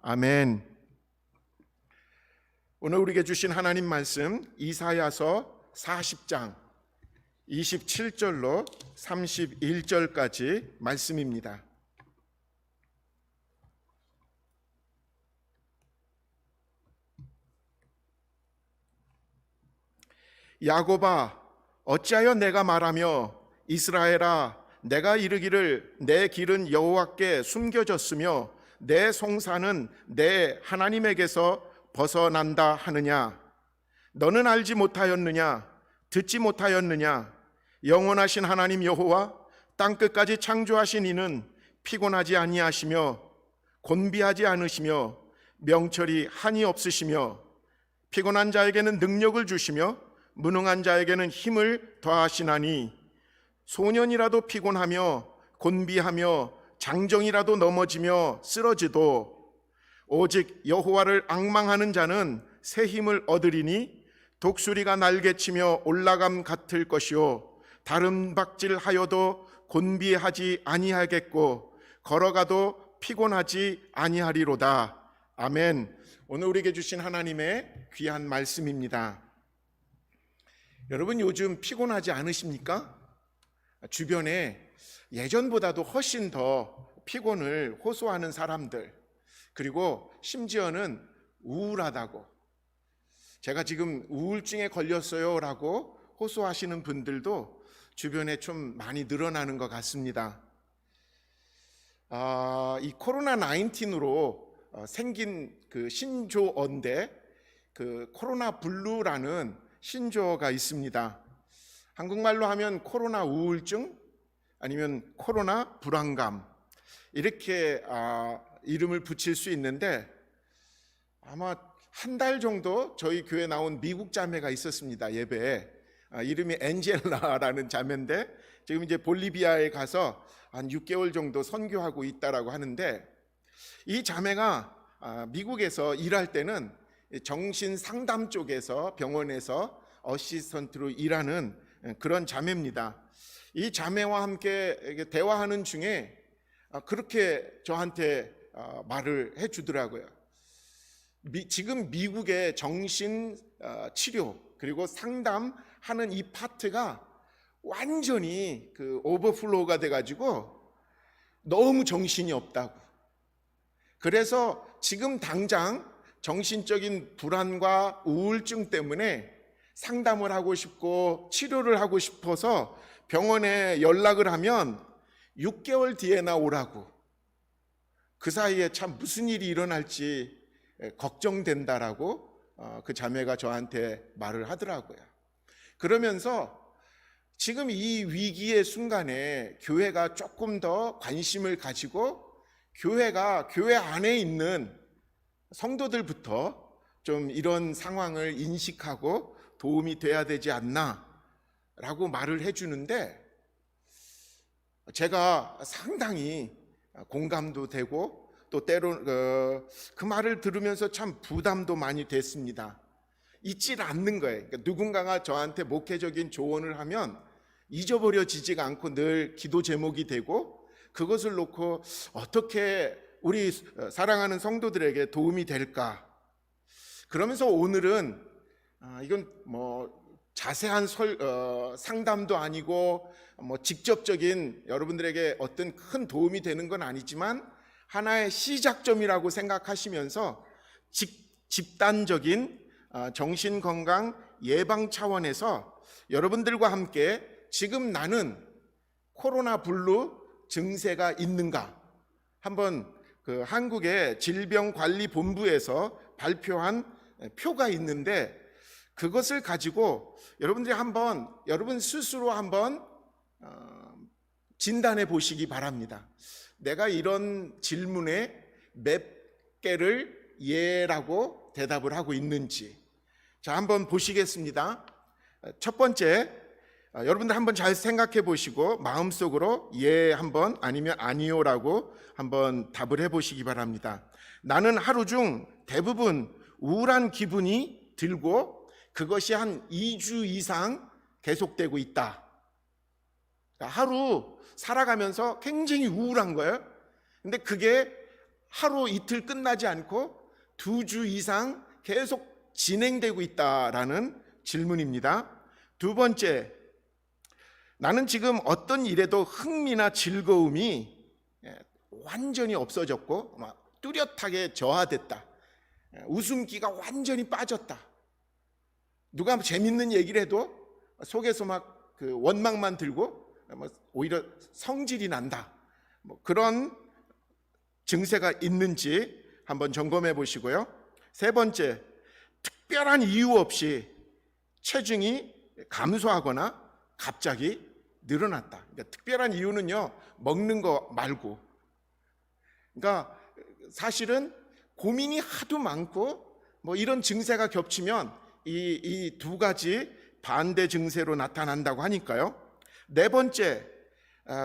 아멘. 오늘 우리에게 주신 하나님 말씀 이사야서 40장 27절로 31절까지 말씀입니다. 야곱아, 어찌하여 내가 말하며 이스라엘아, 내가 이르기를 내 길은 여호와께 숨겨졌으며 내 송사는 내 하나님에게서 벗어난다 하느냐? 너는 알지 못하였느냐? 듣지 못하였느냐? 영원하신 하나님 여호와 땅끝까지 창조하신 이는 피곤하지 아니하시며 곤비하지 않으시며 명철이 한이 없으시며 피곤한 자에게는 능력을 주시며 무능한 자에게는 힘을 더하시나니 소년이라도 피곤하며 곤비하며 장정이라도 넘어지며 쓰러지도 오직 여호와를 앙망하는 자는 새 힘을 얻으리니 독수리가 날개치며 올라감 같을 것이요 다름박질하여도 곤비하지 아니하겠고 걸어가도 피곤하지 아니하리로다. 아멘. 오늘 우리에게 주신 하나님의 귀한 말씀입니다. 여러분, 요즘 피곤하지 않으십니까? 주변에 예전보다도 훨씬 더 피곤을 호소하는 사람들, 그리고 심지어는 우울하다고, 제가 지금 우울증에 걸렸어요 라고 호소하시는 분들도 주변에 좀 많이 늘어나는 것 같습니다. 이 코로나 19으로 생긴 그 신조어인데, 그 코로나 블루라는 신조어가 있습니다. 한국말로 하면 코로나 우울증, 아니면 코로나 불안감, 이렇게 이름을 붙일 수 있는데, 아마 한 달 정도 저희 교회에 나온 미국 자매가 있었습니다. 예배에. 이름이 엔젤라라는 자매인데 지금 이제 볼리비아에 가서 한 6개월 정도 선교하고 있다라고 하는데, 이 자매가 미국에서 일할 때는 정신 상담 쪽에서 병원에서 어시스턴트로 일하는 그런 자매입니다. 이 자매와 함께 대화하는 중에 그렇게 저한테 말을 해주더라고요. 지금 미국의 정신 치료 그리고 상담하는 이 파트가 완전히 그 오버플로우가 돼가지고 너무 정신이 없다고. 그래서 지금 당장 정신적인 불안과 우울증 때문에 상담을 하고 싶고 치료를 하고 싶어서 병원에 연락을 하면 6개월 뒤에나 오라고. 그 사이에 참 무슨 일이 일어날지 걱정된다라고 그 자매가 저한테 말을 하더라고요. 그러면서 지금 이 위기의 순간에 교회가 조금 더 관심을 가지고 교회가 교회 안에 있는 성도들부터 좀 이런 상황을 인식하고 도움이 돼야 되지 않나 라고 말을 해주는데, 제가 상당히 공감도 되고 또 때로 그 말을 들으면서 참 부담도 많이 됐습니다. 잊질 않는 거예요. 그러니까 누군가가 저한테 목회적인 조언을 하면 잊어버려지지가 않고 늘 기도 제목이 되고, 그것을 놓고 어떻게 우리 사랑하는 성도들에게 도움이 될까. 그러면서 오늘은 이건 뭐 자세한 상담도 아니고 뭐 직접적인 여러분들에게 어떤 큰 도움이 되는 건 아니지만 하나의 시작점이라고 생각하시면서 집단적인 정신건강 예방 차원에서 여러분들과 함께 지금 나는 코로나 블루 증세가 있는가 한번 그 한국의 질병관리본부에서 발표한 표가 있는데, 그것을 가지고 여러분들이 한번 여러분 스스로 한번 진단해 보시기 바랍니다. 내가 이런 질문에 몇 개를 예라고 대답을 하고 있는지. 자, 한번 보시겠습니다. 첫 번째, 여러분들 한번 잘 생각해 보시고 마음속으로 예 한번 아니면 아니요라고 한번 답을 해 보시기 바랍니다. 나는 하루 중 대부분 우울한 기분이 들고 그것이 한 2주 이상 계속되고 있다. 하루 살아가면서 굉장히 우울한 거예요. 근데 그게 하루 이틀 끝나지 않고 2주 이상 계속 진행되고 있다라는 질문입니다. 두 번째, 나는 지금 어떤 일에도 흥미나 즐거움이 완전히 없어졌고 뚜렷하게 저하됐다. 웃음기가 완전히 빠졌다. 누가 재밌는 얘기를 해도 속에서 막 그 원망만 들고 오히려 성질이 난다. 그런 증세가 있는지 한번 점검해 보시고요. 세 번째, 특별한 이유 없이 체중이 감소하거나 갑자기 늘어났다. 그러니까 특별한 이유는요, 먹는 거 말고. 그러니까 사실은 고민이 하도 많고 이런 증세가 겹치면 이 두 가지 반대 증세로 나타난다고 하니까요. 네 번째,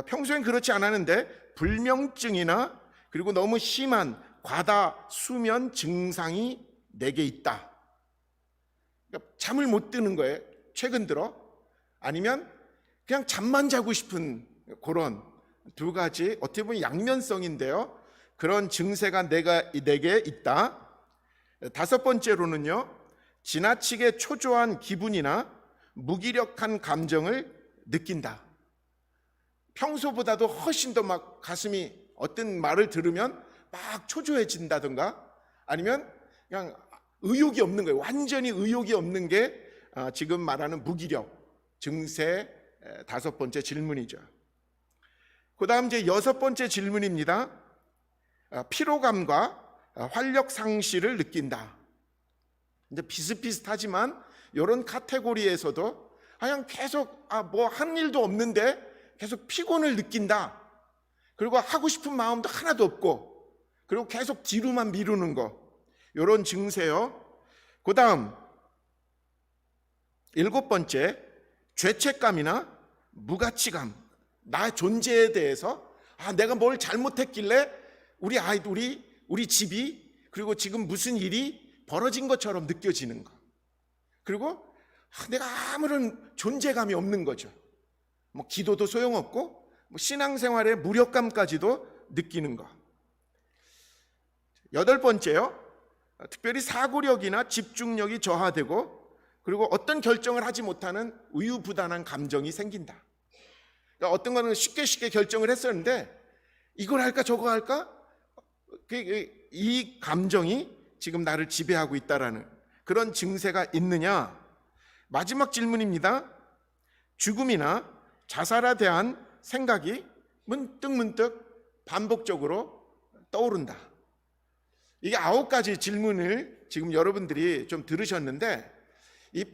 평소엔 그렇지 않았는데 불면증이나 그리고 너무 심한 과다 수면 증상이 내게 있다. 그러니까 잠을 못 드는 거예요, 최근 들어. 아니면 그냥 잠만 자고 싶은 그런 두 가지, 어떻게 보면 양면성인데요, 그런 증세가 내게 있다. 다섯 번째로는요, 지나치게 초조한 기분이나 무기력한 감정을 느낀다. 평소보다도 훨씬 더 막 가슴이 어떤 말을 들으면 막 초조해진다든가, 아니면 그냥 의욕이 없는 거예요. 완전히 의욕이 없는 게 지금 말하는 무기력 증세 다섯 번째 질문이죠. 그 다음 이제 여섯 번째 질문입니다. 피로감과 활력 상실을 느낀다. 이제 비슷비슷하지만 이런 카테고리에서도 그냥 계속 뭐 한 일도 없는데 계속 피곤을 느낀다. 그리고 하고 싶은 마음도 하나도 없고, 그리고 계속 뒤로만 미루는 거, 이런 증세요. 그 다음 일곱 번째, 죄책감이나 무가치감, 나의 존재에 대해서 내가 뭘 잘못했길래 우리 아이들이, 우리 집이, 그리고 지금 무슨 일이 벌어진 것처럼 느껴지는 거. 그리고 내가 아무런 존재감이 없는 거죠. 기도도 소용없고 신앙생활의 무력감까지도 느끼는 거. 여덟 번째요, 특별히 사고력이나 집중력이 저하되고, 그리고 어떤 결정을 하지 못하는 우유부단한 감정이 생긴다. 그러니까 어떤 거는 쉽게 결정을 했었는데 이걸 할까 저거 할까, 이 감정이 지금 나를 지배하고 있다라는 그런 증세가 있느냐. 마지막 질문입니다. 죽음이나 자살에 대한 생각이 문득문득 반복적으로 떠오른다. 이게 9가지 질문을 지금 여러분들이 좀 들으셨는데, 이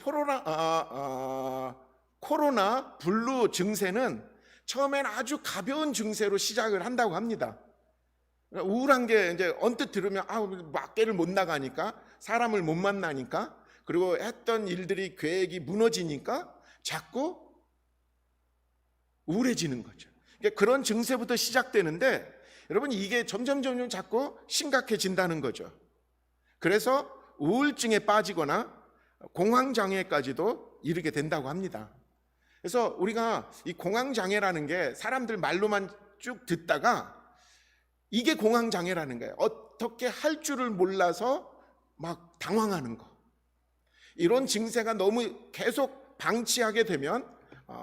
코로나 블루 증세는 처음엔 아주 가벼운 증세로 시작을 한다고 합니다. 우울한 게 이제 언뜻 들으면 밖에를 못 나가니까, 사람을 못 만나니까, 그리고 했던 일들이 계획이 무너지니까 자꾸 우울해지는 거죠. 그러니까 그런 증세부터 시작되는데, 여러분 이게 점점 자꾸 심각해진다는 거죠. 그래서 우울증에 빠지거나 공황장애까지도 이르게 된다고 합니다. 그래서 우리가 이 공황장애라는 게 사람들 말로만 쭉 듣다가 이게 공황장애라는 거예요. 어떻게 할 줄을 몰라서 막 당황하는 거. 이런 증세가 너무 계속 방치하게 되면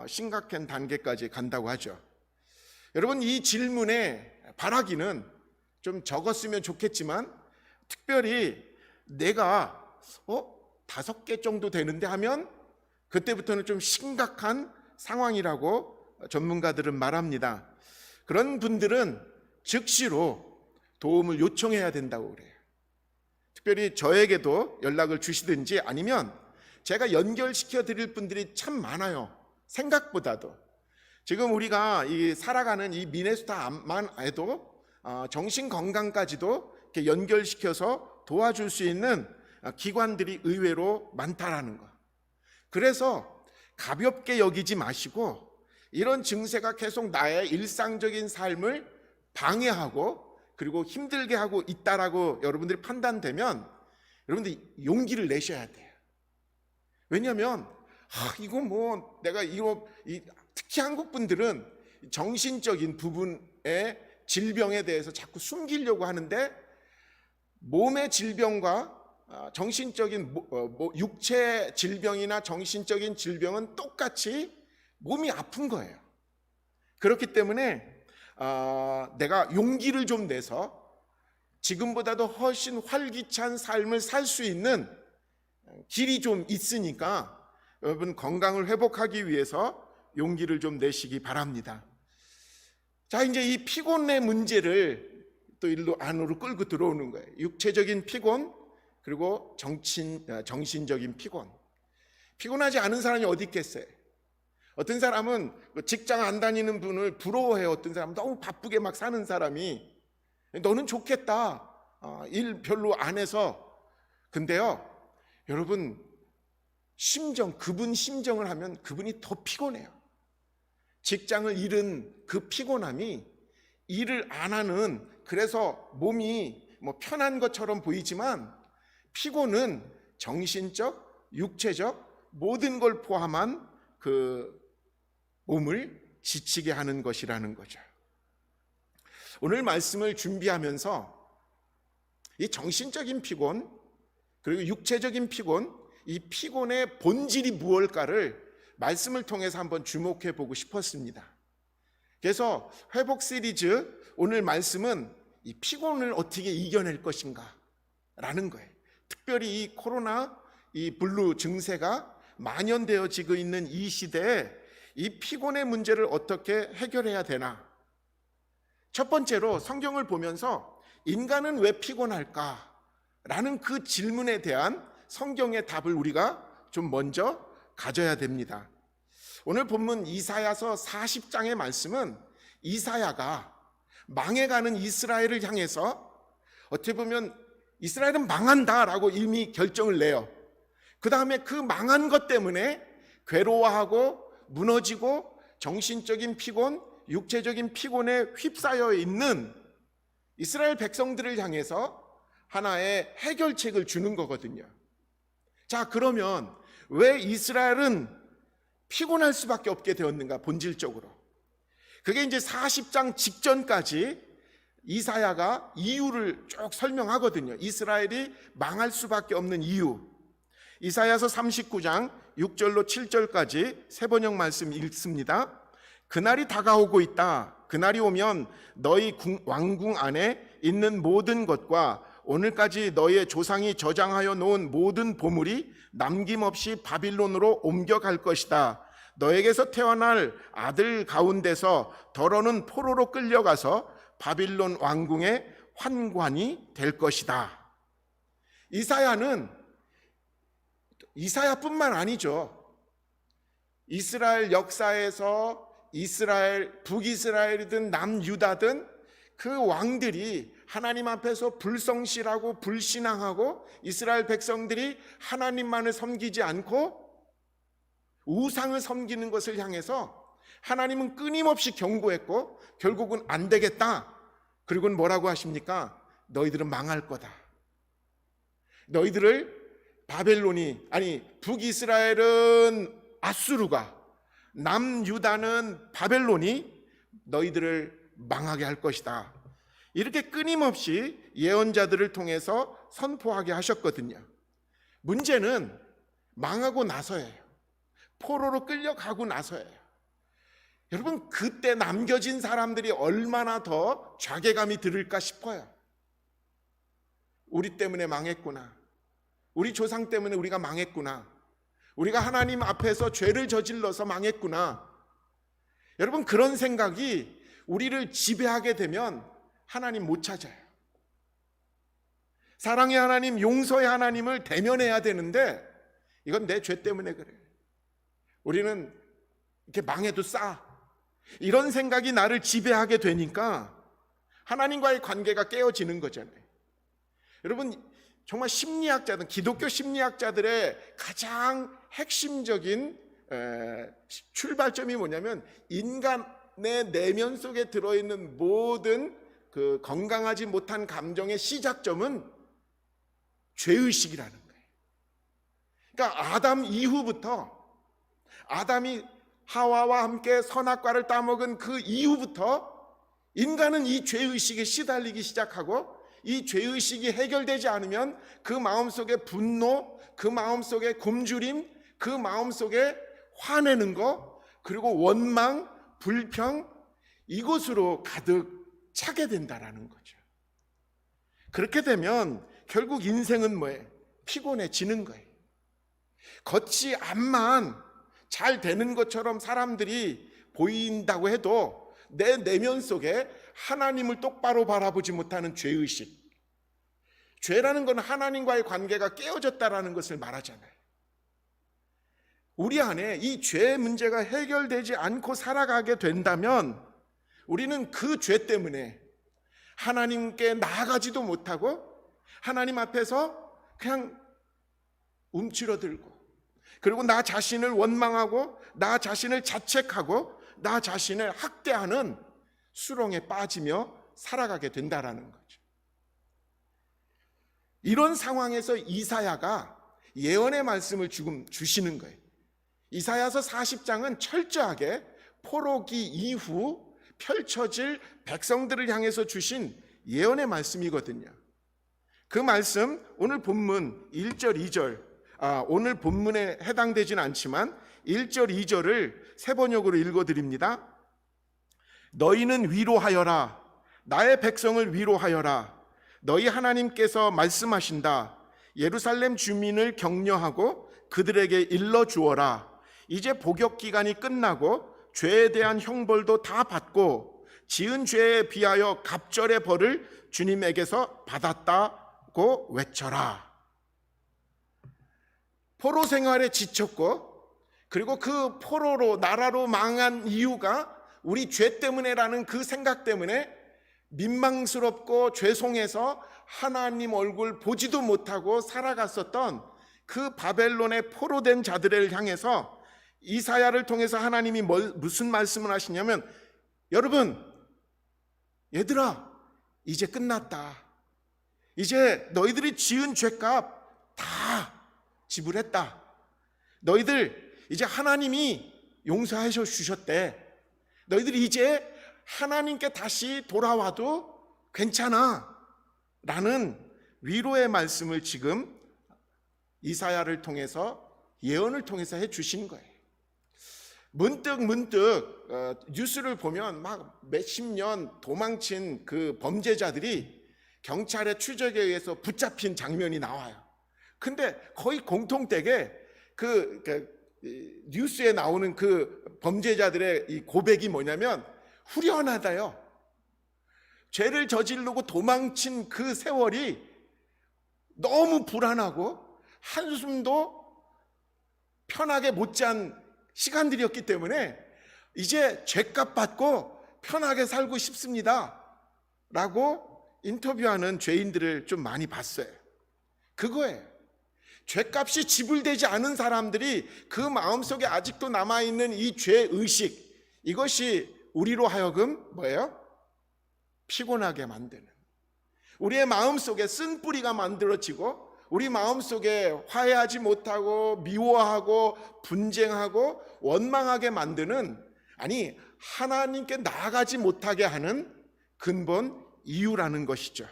심각한 단계까지 간다고 하죠. 여러분 이 질문에 바라기는 좀 적었으면 좋겠지만, 특별히 내가 5개 정도 되는데 하면 그때부터는 좀 심각한 상황이라고 전문가들은 말합니다. 그런 분들은 즉시로 도움을 요청해야 된다고 그래요. 특별히 저에게도 연락을 주시든지, 아니면 제가 연결시켜 드릴 분들이 참 많아요. 생각보다도. 지금 우리가 살아가는 이 미네소타만 해도 정신건강까지도 이렇게 연결시켜서 도와줄 수 있는 기관들이 의외로 많다라는 거. 그래서 가볍게 여기지 마시고, 이런 증세가 계속 나의 일상적인 삶을 방해하고 그리고 힘들게 하고 있다라고 여러분들이 판단되면 여러분들이 용기를 내셔야 돼요. 왜냐하면 이거 내가 특히 한국 분들은 정신적인 부분의 질병에 대해서 자꾸 숨기려고 하는데 몸의 질병과 정신적인 육체 질병이나 정신적인 질병은 똑같이 몸이 아픈 거예요. 그렇기 때문에 내가 용기를 좀 내서 지금보다도 훨씬 활기찬 삶을 살 수 있는 길이 좀 있으니까 여러분 건강을 회복하기 위해서 용기를 좀 내시기 바랍니다. 자, 이제 이 피곤의 문제를 또 일로 안으로 끌고 들어오는 거예요. 육체적인 피곤, 그리고 정신적인 피곤. 피곤하지 않은 사람이 어디 있겠어요? 어떤 사람은 직장 안 다니는 분을 부러워해요. 어떤 사람은 너무 바쁘게 막 사는 사람이 너는 좋겠다. 일 별로 안 해서. 근데요, 여러분 그분 심정을 하면 그분이 더 피곤해요. 직장을 잃은 그 피곤함이 일을 안 하는, 그래서 몸이 편한 것처럼 보이지만 피곤은 정신적, 육체적 모든 걸 포함한 그 몸을 지치게 하는 것이라는 거죠. 오늘 말씀을 준비하면서 이 정신적인 피곤 그리고 육체적인 피곤, 이 피곤의 본질이 무엇일까를 말씀을 통해서 한번 주목해 보고 싶었습니다. 그래서 회복 시리즈 오늘 말씀은 이 피곤을 어떻게 이겨낼 것인가 라는 거예요. 특별히 이 코로나 이 블루 증세가 만연되어지고 있는 이 시대에 이 피곤의 문제를 어떻게 해결해야 되나. 첫 번째로 성경을 보면서 인간은 왜 피곤할까? 라는 그 질문에 대한 성경의 답을 우리가 좀 먼저 가져야 됩니다. 오늘 본문 이사야서 40장의 말씀은 이사야가 망해가는 이스라엘을 향해서 어떻게 보면 이스라엘은 망한다라고 이미 결정을 내요. 그 다음에 그 망한 것 때문에 괴로워하고 무너지고 정신적인 피곤, 육체적인 피곤에 휩싸여 있는 이스라엘 백성들을 향해서 하나의 해결책을 주는 거거든요. 자, 그러면 왜 이스라엘은 피곤할 수밖에 없게 되었는가? 본질적으로 그게 이제 40장 직전까지 이사야가 이유를 쭉 설명하거든요. 이스라엘이 망할 수밖에 없는 이유. 이사야서 39장 6절로 7절까지 세 번역 말씀 읽습니다. 그날이 다가오고 있다. 그날이 오면 너희 왕궁 안에 있는 모든 것과 오늘까지 너희의 조상이 저장하여 놓은 모든 보물이 남김없이 바빌론으로 옮겨갈 것이다. 너에게서 태어날 아들 가운데서 더러는 포로로 끌려가서 바빌론 왕궁의 환관이 될 것이다. 이사야뿐만 아니죠. 이스라엘 역사에서 북이스라엘이든 남유다든 그 왕들이 하나님 앞에서 불성실하고 불신앙하고 이스라엘 백성들이 하나님만을 섬기지 않고 우상을 섬기는 것을 향해서 하나님은 끊임없이 경고했고 결국은 안 되겠다. 그리고는 뭐라고 하십니까? 너희들은 망할 거다. 너희들을 북이스라엘은 아수르가, 남유다는 바벨론이 너희들을 망하게 할 것이다. 이렇게 끊임없이 예언자들을 통해서 선포하게 하셨거든요. 문제는 망하고 나서예요. 포로로 끌려가고 나서예요. 여러분, 그때 남겨진 사람들이 얼마나 더 자괴감이 들을까 싶어요. 우리 때문에 망했구나. 우리 조상 때문에 우리가 망했구나. 우리가 하나님 앞에서 죄를 저질러서 망했구나. 여러분, 그런 생각이 우리를 지배하게 되면 하나님 못 찾아요. 사랑의 하나님, 용서의 하나님을 대면해야 되는데 이건 내 죄 때문에 그래. 우리는 이렇게 망해도 이런 생각이 나를 지배하게 되니까 하나님과의 관계가 깨어지는 거잖아요. 여러분, 정말 기독교 심리학자들의 가장 핵심적인 출발점이 뭐냐면 인간의 내면 속에 들어있는 모든 그 건강하지 못한 감정의 시작점은 죄의식이라는 거예요. 그러니까 아담 이후부터, 아담이 하와와 함께 선악과를 따먹은 그 이후부터 인간은 이 죄의식에 시달리기 시작하고 이 죄의식이 해결되지 않으면 그 마음속에 분노, 그 마음속에 굶주림, 그 마음속에 화내는 거, 그리고 원망, 불평, 이것으로 가득 차게 된다라는 거죠. 그렇게 되면 결국 인생은 뭐예요? 피곤해지는 거예요. 겉이 앞만 잘 되는 것처럼 사람들이 보인다고 해도 내 내면 속에 하나님을 똑바로 바라보지 못하는 죄의식, 죄라는 건 하나님과의 관계가 깨어졌다라는 것을 말하잖아요. 우리 안에 이 죄 문제가 해결되지 않고 살아가게 된다면 우리는 그 죄 때문에 하나님께 나아가지도 못하고 하나님 앞에서 그냥 움츠러들고, 그리고 나 자신을 원망하고 나 자신을 자책하고 나 자신을 학대하는 수렁에 빠지며 살아가게 된다라는 거죠. 이런 상황에서 이사야가 예언의 말씀을 지금 주시는 거예요. 이사야서 40장은 철저하게 포로기 이후 펼쳐질 백성들을 향해서 주신 예언의 말씀이거든요. 그 말씀 오늘 본문 1절 2절, 오늘 본문에 해당되진 않지만 1절 2절을 새 번역으로 읽어드립니다. 너희는 위로하여라, 나의 백성을 위로하여라. 너희 하나님께서 말씀하신다. 예루살렘 주민을 격려하고 그들에게 일러주어라. 이제 복역 기간이 끝나고 죄에 대한 형벌도 다 받고 지은 죄에 비하여 갑절의 벌을 주님에게서 받았다고 외쳐라. 포로 생활에 지쳤고, 그리고 그 포로로 나라로 망한 이유가 우리 죄 때문에라는 그 생각 때문에 민망스럽고 죄송해서 하나님 얼굴 보지도 못하고 살아갔었던 그 바벨론의 포로된 자들을 향해서 이사야를 통해서 하나님이 무슨 말씀을 하시냐면, 여러분, 얘들아, 이제 끝났다. 이제 너희들이 지은 죄값 다 지불했다. 너희들 이제 하나님이 용서하셔 주셨대. 너희들이 이제 하나님께 다시 돌아와도 괜찮아 라는 위로의 말씀을 지금 이사야를 통해서, 예언을 통해서 해 주신 거예요. 문득 뉴스를 보면 막 몇십 년 도망친 그 범죄자들이 경찰의 추적에 의해서 붙잡힌 장면이 나와요. 근데 거의 공통되게 뉴스에 나오는 그 범죄자들의 이 고백이 뭐냐면 후련하다요. 죄를 저지르고 도망친 그 세월이 너무 불안하고 한숨도 편하게 못 잔 시간들이었기 때문에 이제 죄값 받고 편하게 살고 싶습니다 라고 인터뷰하는 죄인들을 좀 많이 봤어요. 그거예요. 죄값이 지불되지 않은 사람들이 그 마음속에 아직도 남아있는 이 죄의식, 이것이 우리로 하여금 뭐예요? 피곤하게 만드는, 우리의 마음속에 쓴뿌리가 만들어지고 우리 마음속에 화해하지 못하고 미워하고 분쟁하고 원망하게 만드는, 아니 하나님께 나아가지 못하게 하는 근본 이유라는 것이죠.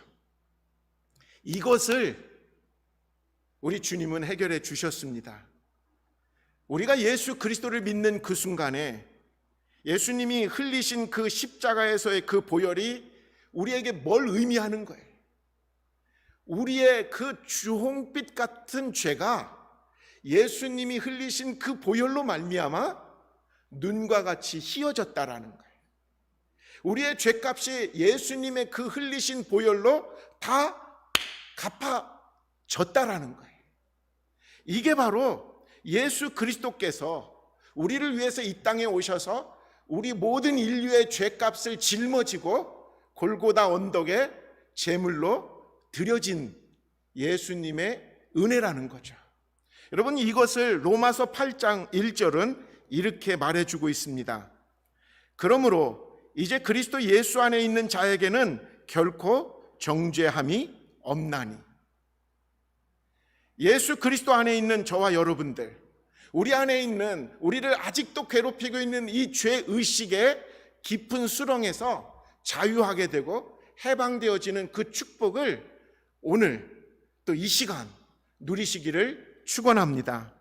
이것을 우리 주님은 해결해 주셨습니다. 우리가 예수 그리스도를 믿는 그 순간에 예수님이 흘리신 그 십자가에서의 그 보혈이 우리에게 뭘 의미하는 거예요? 우리의 그 주홍빛 같은 죄가 예수님이 흘리신 그 보혈로 말미암아 눈과 같이 희어졌다라는 거예요. 우리의 죄값이 예수님의 그 흘리신 보혈로 다 갚아졌다라는 거예요. 이게 바로 예수 그리스도께서 우리를 위해서 이 땅에 오셔서 우리 모든 인류의 죄값을 짊어지고 골고다 언덕에 제물로 드려진 예수님의 은혜라는 거죠. 여러분, 이것을 로마서 8장 1절은 이렇게 말해주고 있습니다. 그러므로 이제 그리스도 예수 안에 있는 자에게는 결코 정죄함이 없나니. 예수 그리스도 안에 있는 저와 여러분들, 우리 안에 있는, 우리를 아직도 괴롭히고 있는 이 죄의식의 깊은 수렁에서 자유하게 되고 해방되어지는 그 축복을 오늘 또 이 시간 누리시기를 축원합니다.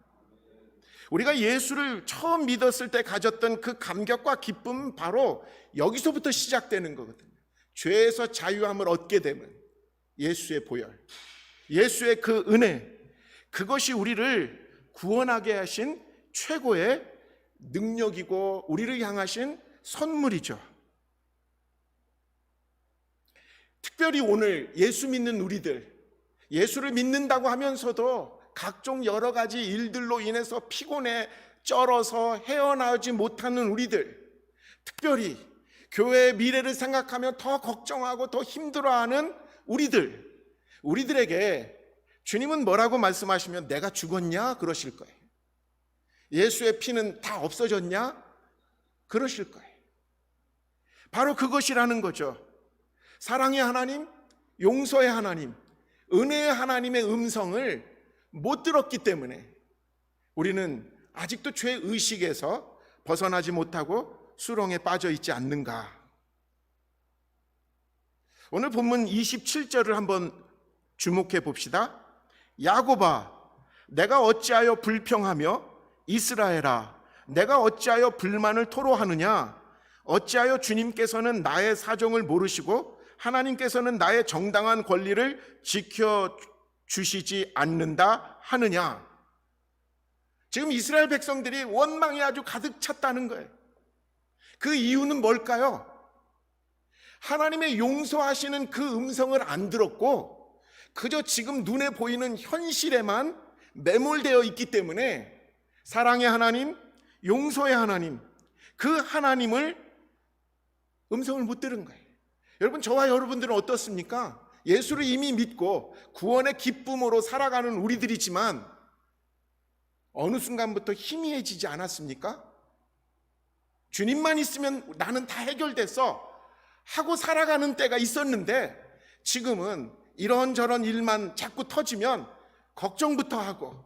우리가 예수를 처음 믿었을 때 가졌던 그 감격과 기쁨은 바로 여기서부터 시작되는 거거든요. 죄에서 자유함을 얻게 되면 예수의 보혈, 예수의 그 은혜, 그것이 우리를 구원하게 하신 최고의 능력이고 우리를 향하신 선물이죠. 특별히 오늘 예수 믿는 우리들, 예수를 믿는다고 하면서도 각종 여러 가지 일들로 인해서 피곤해 쩔어서 헤어나오지 못하는 우리들, 특별히 교회의 미래를 생각하며 더 걱정하고 더 힘들어하는 우리들에게 주님은 뭐라고 말씀하시면 내가 죽었냐? 그러실 거예요. 예수의 피는 다 없어졌냐? 그러실 거예요. 바로 그것이라는 거죠. 사랑의 하나님, 용서의 하나님, 은혜의 하나님의 음성을 못 들었기 때문에 우리는 아직도 죄의식에서 벗어나지 못하고 수렁에 빠져 있지 않는가. 오늘 본문 27절을 한번 주목해 봅시다. 야곱아, 내가 어찌하여 불평하며 이스라엘아, 내가 어찌하여 불만을 토로하느냐? 어찌하여 주님께서는 나의 사정을 모르시고 하나님께서는 나의 정당한 권리를 지켜주시지 않는다 하느냐? 지금 이스라엘 백성들이 원망이 아주 가득 찼다는 거예요. 그 이유는 뭘까요? 하나님의 용서하시는 그 음성을 안 들었고 그저 지금 눈에 보이는 현실에만 매몰되어 있기 때문에 사랑의 하나님, 용서의 하나님, 그 하나님을 음성을 못 들은 거예요. 여러분, 저와 여러분들은 어떻습니까? 예수를 이미 믿고 구원의 기쁨으로 살아가는 우리들이지만 어느 순간부터 희미해지지 않았습니까? 주님만 있으면 나는 다 해결됐어 하고 살아가는 때가 있었는데 지금은 이런저런 일만 자꾸 터지면 걱정부터 하고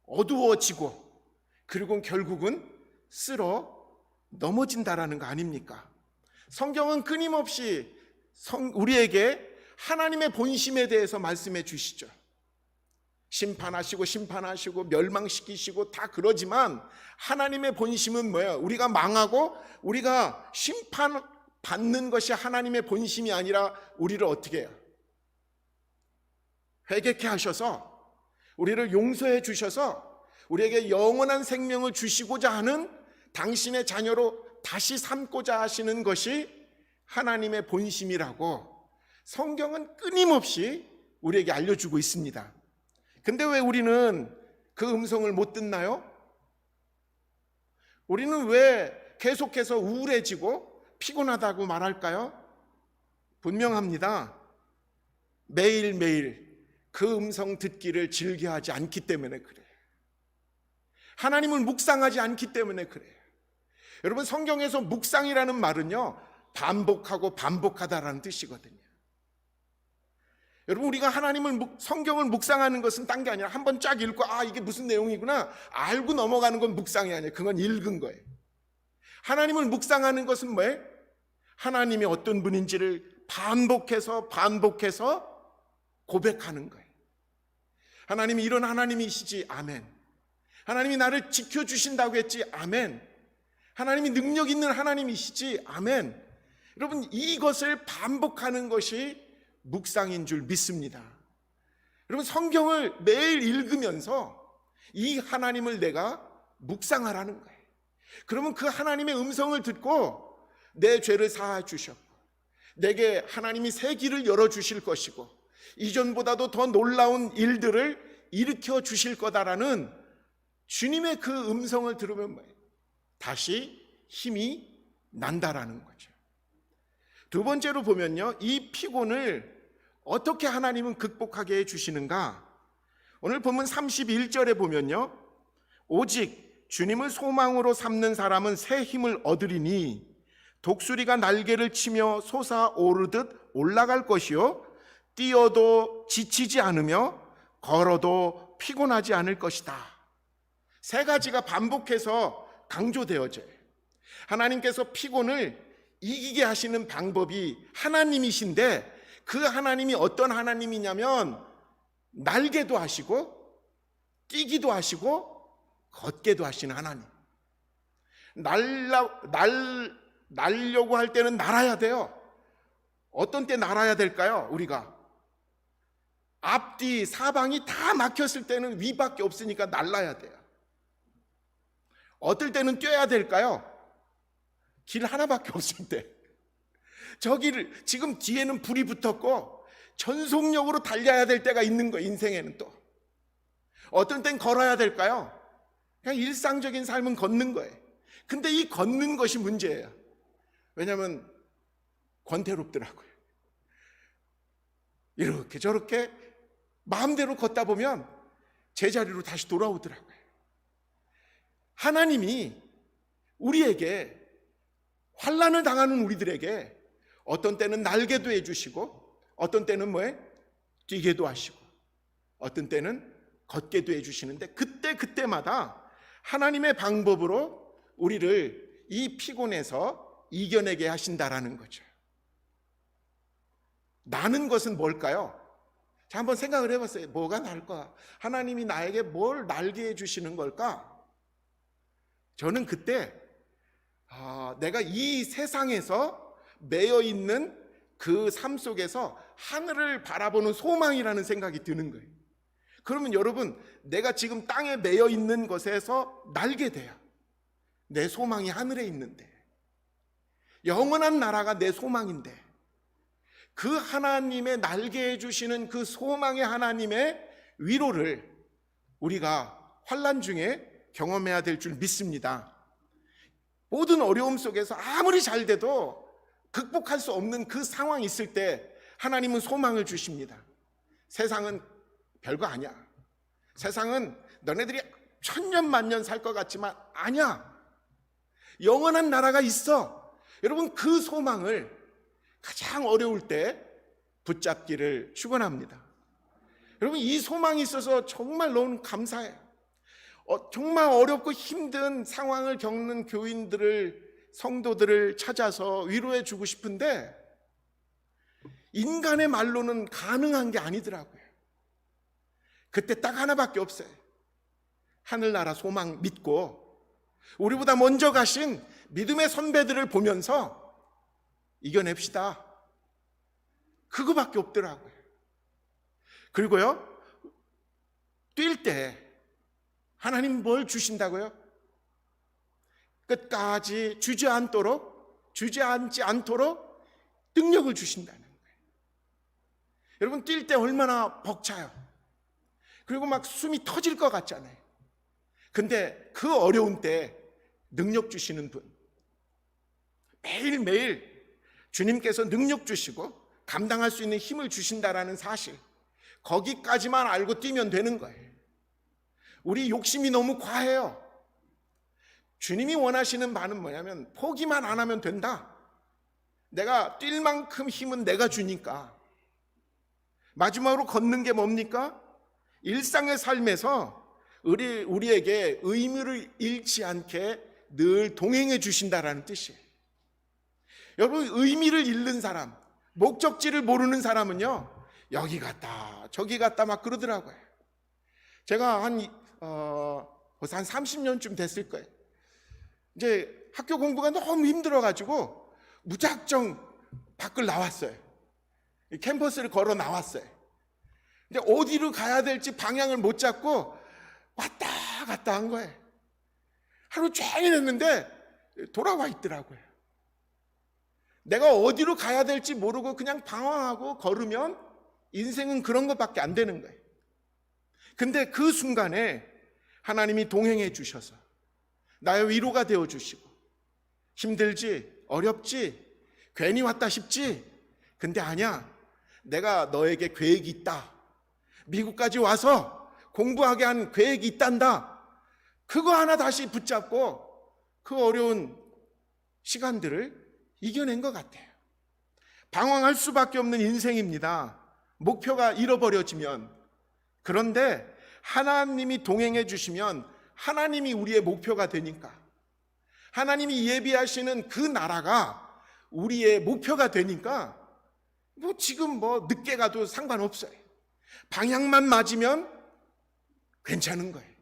어두워지고 그리고 결국은 쓸어 넘어진다라는 거 아닙니까? 성경은 끊임없이 우리에게 하나님의 본심에 대해서 말씀해 주시죠. 심판하시고 멸망시키시고 다 그러지만 하나님의 본심은 뭐예요? 우리가 망하고 우리가 심판받는 것이 하나님의 본심이 아니라 우리를 어떻게 해요? 회개케 하셔서 우리를 용서해 주셔서 우리에게 영원한 생명을 주시고자 하는 당신의 자녀로 다시 삼고자 하시는 것이 하나님의 본심이라고 성경은 끊임없이 우리에게 알려주고 있습니다. 근데 왜 우리는 그 음성을 못 듣나요? 우리는 왜 계속해서 우울해지고 피곤하다고 말할까요? 분명합니다. 매일매일 그 음성 듣기를 즐겨하지 않기 때문에 그래요. 하나님을 묵상하지 않기 때문에 그래요. 여러분, 성경에서 묵상이라는 말은요, 반복하고 반복하다라는 뜻이거든요. 여러분, 우리가 성경을 묵상하는 것은 딴 게 아니라 한번 쫙 읽고 이게 무슨 내용이구나 알고 넘어가는 건 묵상이 아니에요. 그건 읽은 거예요. 하나님을 묵상하는 것은 뭐예요? 하나님이 어떤 분인지를 반복해서 고백하는 거예요. 하나님이 이런 하나님이시지, 아멘. 하나님이 나를 지켜주신다고 했지, 아멘. 하나님이 능력 있는 하나님이시지, 아멘. 여러분, 이것을 반복하는 것이 묵상인 줄 믿습니다. 여러분, 성경을 매일 읽으면서 이 하나님을 내가 묵상하라는 거예요. 그러면 그 하나님의 음성을 듣고 내 죄를 사하여 주셨고 내게 하나님이 새 길을 열어주실 것이고 이전보다도 더 놀라운 일들을 일으켜 주실 거다라는 주님의 그 음성을 들으면 뭐예요? 다시 힘이 난다라는 거죠. 두 번째로 보면요, 이 피곤을 어떻게 하나님은 극복하게 해주시는가? 오늘 본문 31절에 보면요, 오직 주님을 소망으로 삼는 사람은 새 힘을 얻으리니 독수리가 날개를 치며 솟아오르듯 올라갈 것이요 뛰어도 지치지 않으며 걸어도 피곤하지 않을 것이다. 세 가지가 반복해서 강조되어져요. 하나님께서 피곤을 이기게 하시는 방법이 하나님이신데, 그 하나님이 어떤 하나님이냐면 날개도 하시고 뛰기도 하시고 걷게도 하시는 하나님. 날려고 할 때는 날아야 돼요. 어떤 때 날아야 될까요? 우리가 앞뒤 사방이 다 막혔을 때는 위밖에 없으니까 날아야 돼요. 어떨 때는 뛰어야 될까요? 길 하나밖에 없을 때. 저기를 지금 뒤에는 불이 붙었고 전속력으로 달려야 될 때가 있는 거예요. 인생에는 또 어떤 땐 걸어야 될까요? 그냥 일상적인 삶은 걷는 거예요. 근데 이 걷는 것이 문제예요. 왜냐하면 권태롭더라고요. 이렇게 저렇게 마음대로 걷다 보면 제자리로 다시 돌아오더라고요. 하나님이 우리에게, 환난을 당하는 우리들에게 어떤 때는 날개도 해주시고 어떤 때는 뭐에 뛰게도 하시고 어떤 때는 걷게도 해주시는데, 그때마다 하나님의 방법으로 우리를 이 피곤에서 이겨내게 하신다라는 거죠. 나는 것은 뭘까요? 자, 한번 생각을 해봤어요. 뭐가 나을까? 하나님이 나에게 뭘 날게 해주시는 걸까? 저는 그때 내가 이 세상에서 매여 있는 그 삶 속에서 하늘을 바라보는 소망이라는 생각이 드는 거예요. 그러면 여러분, 내가 지금 땅에 매여 있는 것에서 날게 돼요. 내 소망이 하늘에 있는데, 영원한 나라가 내 소망인데, 그 하나님의 날게 해주시는 그 소망의 하나님의 위로를 우리가 환난 중에 경험해야 될 줄 믿습니다. 모든 어려움 속에서 아무리 잘 돼도 극복할 수 없는 그 상황이 있을 때 하나님은 소망을 주십니다. 세상은 별거 아니야. 세상은 너네들이 천년 만년 살 것 같지만 아니야. 영원한 나라가 있어. 여러분, 그 소망을 가장 어려울 때 붙잡기를 축원합니다. 여러분, 이 소망이 있어서 정말 너무 감사해요. 정말 어렵고 힘든 상황을 겪는 교인들을, 성도들을 찾아서 위로해 주고 싶은데 인간의 말로는 가능한 게 아니더라고요. 그때 딱 하나밖에 없어요. 하늘나라 소망 믿고 우리보다 먼저 가신 믿음의 선배들을 보면서 이겨냅시다. 그거밖에 없더라고요. 그리고요, 뛸 때 하나님 뭘 주신다고요? 끝까지 주저앉지 않도록 능력을 주신다는 거예요. 여러분, 뛸 때 얼마나 벅차요. 그리고 막 숨이 터질 것 같잖아요. 근데 그 어려운 때 능력 주시는 분, 매일매일 주님께서 능력 주시고 감당할 수 있는 힘을 주신다라는 사실, 거기까지만 알고 뛰면 되는 거예요. 우리 욕심이 너무 과해요. 주님이 원하시는 바는 뭐냐면 포기만 안 하면 된다. 내가 뛸 만큼 힘은 내가 주니까. 마지막으로 걷는 게 뭡니까? 일상의 삶에서 우리에게 의미를 잃지 않게 늘 동행해 주신다라는 뜻이에요. 여러분, 의미를 잃는 사람, 목적지를 모르는 사람은요, 여기 갔다 저기 갔다 막 그러더라고요. 제가 벌써 한 30년쯤 됐을 거예요. 이제 학교 공부가 너무 힘들어가지고 무작정 밖을 나왔어요. 캠퍼스를 걸어 나왔어요. 이제 어디로 가야 될지 방향을 못 잡고 왔다 갔다 한 거예요. 하루 종일 했는데 돌아와 있더라고요. 내가 어디로 가야 될지 모르고 그냥 방황하고 걸으면 인생은 그런 것밖에 안 되는 거예요. 근데 그 순간에 하나님이 동행해 주셔서 나의 위로가 되어 주시고, 힘들지, 어렵지, 괜히 왔다 싶지, 근데 아니야, 내가 너에게 계획이 있다. 미국까지 와서 공부하게 한 계획이 있단다. 그거 하나 다시 붙잡고 그 어려운 시간들을 이겨낸 것 같아요. 방황할 수밖에 없는 인생입니다. 목표가 잃어버려지면. 그런데 하나님이 동행해 주시면 하나님이 우리의 목표가 되니까, 하나님이 예비하시는 그 나라가 우리의 목표가 되니까 뭐 지금 뭐 늦게 가도 상관없어요. 방향만 맞으면 괜찮은 거예요.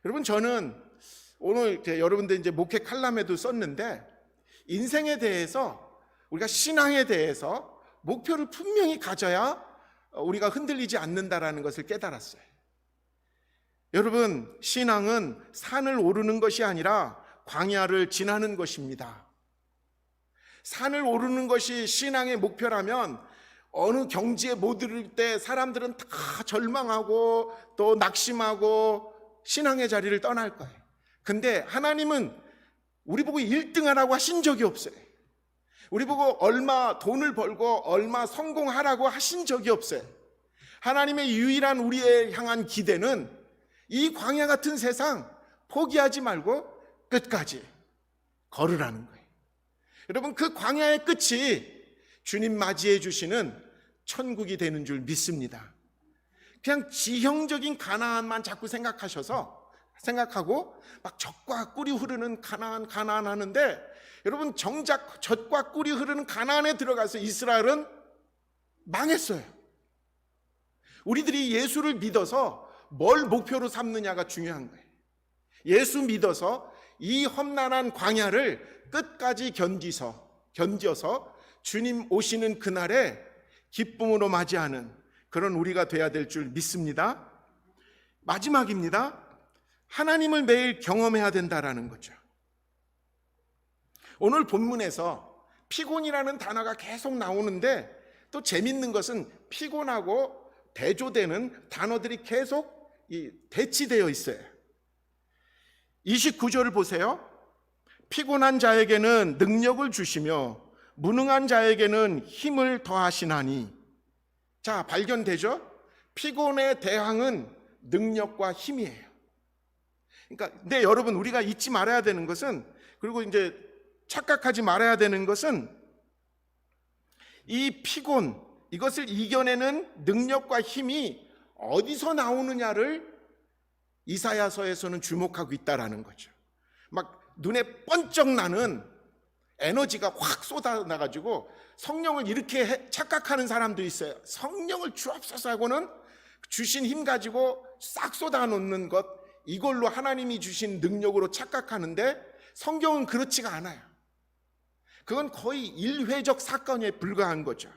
여러분, 저는 오늘 여러분들 이제 목회 칼럼에도 썼는데, 인생에 대해서, 우리가 신앙에 대해서 목표를 분명히 가져야 우리가 흔들리지 않는다라는 것을 깨달았어요. 여러분, 신앙은 산을 오르는 것이 아니라 광야를 지나는 것입니다. 산을 오르는 것이 신앙의 목표라면 어느 경지에 못 이를 때 사람들은 다 절망하고 또 낙심하고 신앙의 자리를 떠날 거예요. 근데 하나님은 우리 보고 1등하라고 하신 적이 없어요. 우리 보고 얼마 돈을 벌고 얼마 성공하라고 하신 적이 없어요. 하나님의 유일한 우리의 향한 기대는 이 광야 같은 세상 포기하지 말고 끝까지 걸으라는 거예요. 여러분, 그 광야의 끝이 주님 맞이해 주시는 천국이 되는 줄 믿습니다. 그냥 지형적인 가나안만 자꾸 생각하고 막 젖과 꿀이 흐르는 가나안 하는데, 여러분, 정작 젖과 꿀이 흐르는 가나안에 들어가서 이스라엘은 망했어요. 우리들이 예수를 믿어서 뭘 목표로 삼느냐가 중요한 거예요. 예수 믿어서 이 험난한 광야를 끝까지 견뎌서 주님 오시는 그날에 기쁨으로 맞이하는 그런 우리가 돼야 될 줄 믿습니다. 마지막입니다. 하나님을 매일 경험해야 된다라는 거죠. 오늘 본문에서 피곤이라는 단어가 계속 나오는데, 또 재밌는 것은 피곤하고 대조되는 단어들이 계속 대치되어 있어요. 29절을 보세요. 피곤한 자에게는 능력을 주시며 무능한 자에게는 힘을 더하시나니. 자, 발견되죠? 피곤의 대항은 능력과 힘이에요. 그러니까, 근데 여러분, 우리가 잊지 말아야 되는 것은, 그리고 이제 착각하지 말아야 되는 것은, 이 피곤, 이것을 이겨내는 능력과 힘이 어디서 나오느냐를 이사야서에서는 주목하고 있다라는 거죠. 막 눈에 번쩍 나는 에너지가 확 쏟아나가지고 성령을 이렇게 착각하는 사람도 있어요. 성령을 주옵소서 하고는 주신 힘 가지고 싹 쏟아놓는 것, 이걸로 하나님이 주신 능력으로 착각하는데, 성경은 그렇지가 않아요. 그건 거의 일회적 사건에 불과한 거죠.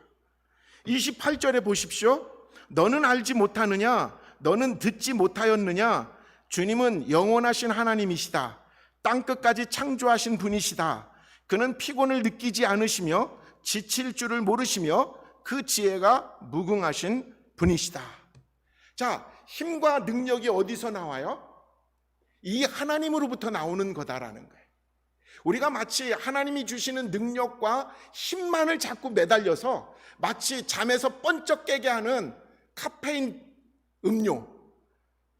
28절에 보십시오. 너는 알지 못하느냐? 너는 듣지 못하였느냐? 주님은 영원하신 하나님이시다. 땅끝까지 창조하신 분이시다. 그는 피곤을 느끼지 않으시며 지칠 줄을 모르시며 그 지혜가 무궁하신 분이시다. 자, 힘과 능력이 어디서 나와요? 이 하나님으로부터 나오는 거다라는 거예요. 우리가 마치 하나님이 주시는 능력과 힘만을 자꾸 매달려서 마치 잠에서 번쩍 깨게 하는 카페인 음료,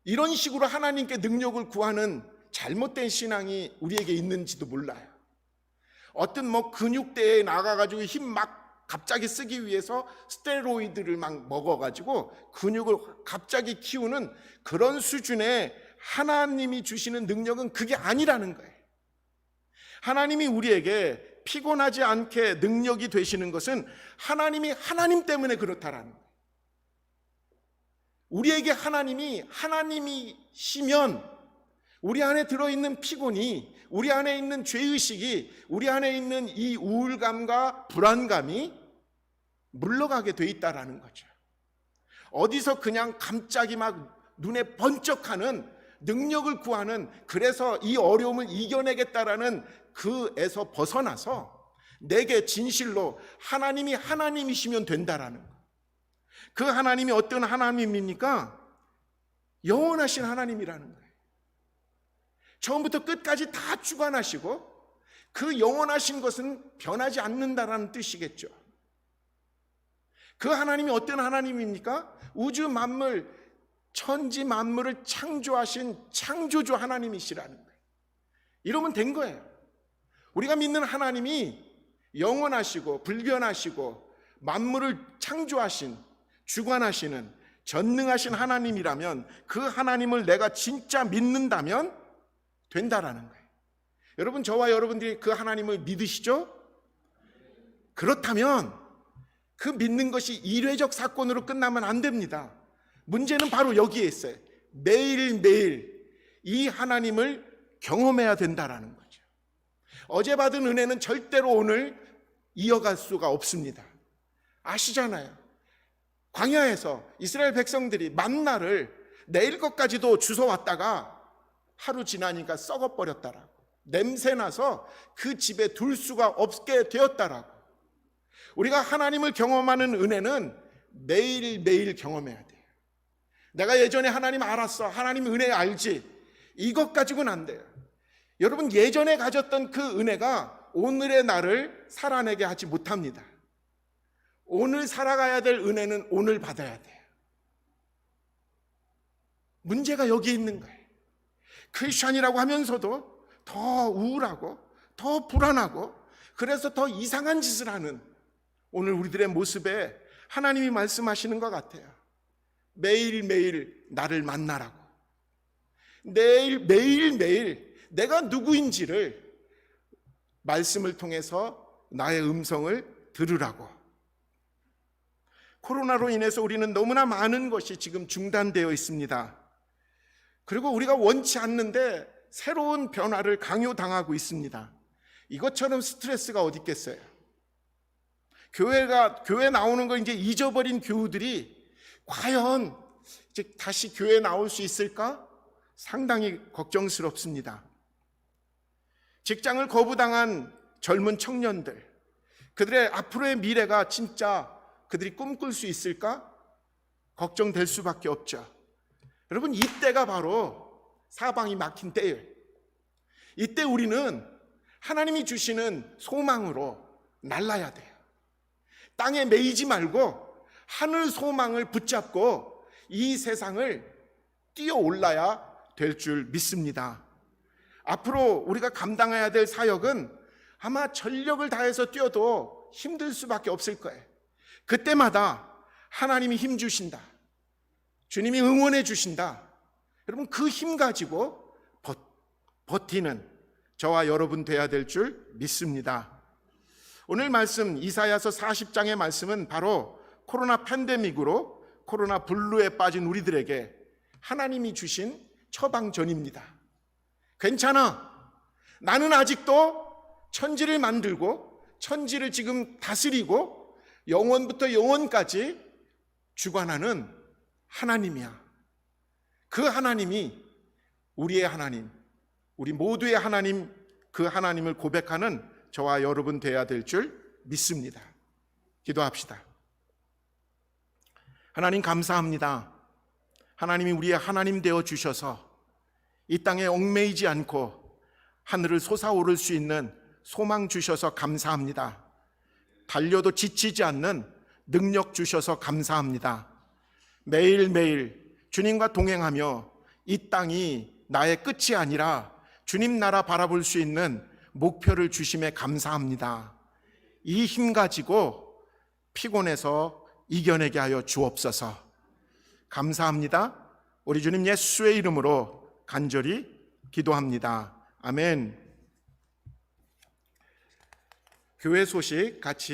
이런 식으로 하나님께 능력을 구하는 잘못된 신앙이 우리에게 있는지도 몰라요. 어떤 근육대에 나가가지고 힘 막 갑자기 쓰기 위해서 스테로이드를 막 먹어가지고 근육을 갑자기 키우는 그런 수준의 하나님이 주시는 능력은 그게 아니라는 거예요. 하나님이 우리에게 피곤하지 않게 능력이 되시는 것은 하나님이 하나님 때문에 그렇다라는 거예요. 우리에게 하나님이 하나님이시면 우리 안에 들어있는 피곤이, 우리 안에 있는 죄의식이, 우리 안에 있는 이 우울감과 불안감이 물러가게 돼 있다라는 거죠. 어디서 그냥 갑자기 막 눈에 번쩍하는 능력을 구하는, 그래서 이 어려움을 이겨내겠다라는 그에서 벗어나서 내게 진실로 하나님이 하나님이시면 된다라는 거. 그 하나님이 어떤 하나님입니까? 영원하신 하나님이라는 거예요. 처음부터 끝까지 다 주관하시고 그 영원하신 것은 변하지 않는다라는 뜻이겠죠. 그 하나님이 어떤 하나님입니까? 우주 만물, 천지 만물을 창조하신 창조주 하나님이시라는 거예요. 이러면 된 거예요. 우리가 믿는 하나님이 영원하시고 불변하시고 만물을 창조하신, 주관하시는 전능하신 하나님이라면, 그 하나님을 내가 진짜 믿는다면 된다라는 거예요. 여러분, 저와 여러분들이 그 하나님을 믿으시죠? 그렇다면 그 믿는 것이 일회적 사건으로 끝나면 안 됩니다. 문제는 바로 여기에 있어요. 매일매일 이 하나님을 경험해야 된다라는 거죠. 어제 받은 은혜는 절대로 오늘 이어갈 수가 없습니다. 아시잖아요. 광야에서 이스라엘 백성들이 만나를 내일 것까지도 주워왔다가 하루 지나니까 썩어버렸다라고, 냄새나서 그 집에 둘 수가 없게 되었다라고. 우리가 하나님을 경험하는 은혜는 매일매일 경험해야 돼요. 내가 예전에 하나님 알았어, 하나님 은혜 알지, 이것 가지고는 안 돼요. 여러분, 예전에 가졌던 그 은혜가 오늘의 나를 살아내게 하지 못합니다. 오늘 살아가야 될 은혜는 오늘 받아야 돼요. 문제가 여기 있는 거예요. 크리스천이라고 하면서도 더 우울하고 더 불안하고 그래서 더 이상한 짓을 하는 오늘 우리들의 모습에 하나님이 말씀하시는 것 같아요. 매일매일 나를 만나라고. 매일매일 내가 누구인지를 말씀을 통해서 나의 음성을 들으라고. 코로나로 인해서 우리는 너무나 많은 것이 지금 중단되어 있습니다. 그리고 우리가 원치 않는데 새로운 변화를 강요당하고 있습니다. 이것처럼 스트레스가 어디 있겠어요? 교회 나오는 거 이제 잊어버린 교우들이 과연 이제 다시 교회 나올 수 있을까? 상당히 걱정스럽습니다. 직장을 거부당한 젊은 청년들, 그들의 앞으로의 미래가 진짜 그들이 꿈꿀 수 있을까? 걱정될 수밖에 없죠. 여러분, 이때가 바로 사방이 막힌 때예요. 이때 우리는 하나님이 주시는 소망으로 날라야 돼요. 땅에 매이지 말고 하늘 소망을 붙잡고 이 세상을 뛰어 올라야 될 줄 믿습니다. 앞으로 우리가 감당해야 될 사역은 아마 전력을 다해서 뛰어도 힘들 수밖에 없을 거예요. 그때마다 하나님이 힘 주신다, 주님이 응원해 주신다. 여러분, 그 힘 가지고 버티는 저와 여러분 돼야 될 줄 믿습니다. 오늘 말씀 이사야서 40장의 말씀은 바로 코로나 팬데믹으로 코로나 블루에 빠진 우리들에게 하나님이 주신 처방전입니다. 괜찮아. 나는 아직도 천지를 만들고 천지를 지금 다스리고 영원부터 영원까지 주관하는 하나님이야. 그 하나님이 우리의 하나님, 우리 모두의 하나님, 그 하나님을 고백하는 저와 여러분 돼야 될 줄 믿습니다. 기도합시다. 하나님, 감사합니다. 하나님이 우리의 하나님 되어 주셔서 이 땅에 얽매이지 않고 하늘을 솟아오를 수 있는 소망 주셔서 감사합니다. 달려도 지치지 않는 능력 주셔서 감사합니다. 매일매일 주님과 동행하며 이 땅이 나의 끝이 아니라 주님 나라 바라볼 수 있는 목표를 주심에 감사합니다. 이 힘 가지고 피곤해서 이겨내게 하여 주옵소서. 감사합니다. 우리 주님 예수의 이름으로 간절히 기도합니다. 아멘. 교회 소식 같이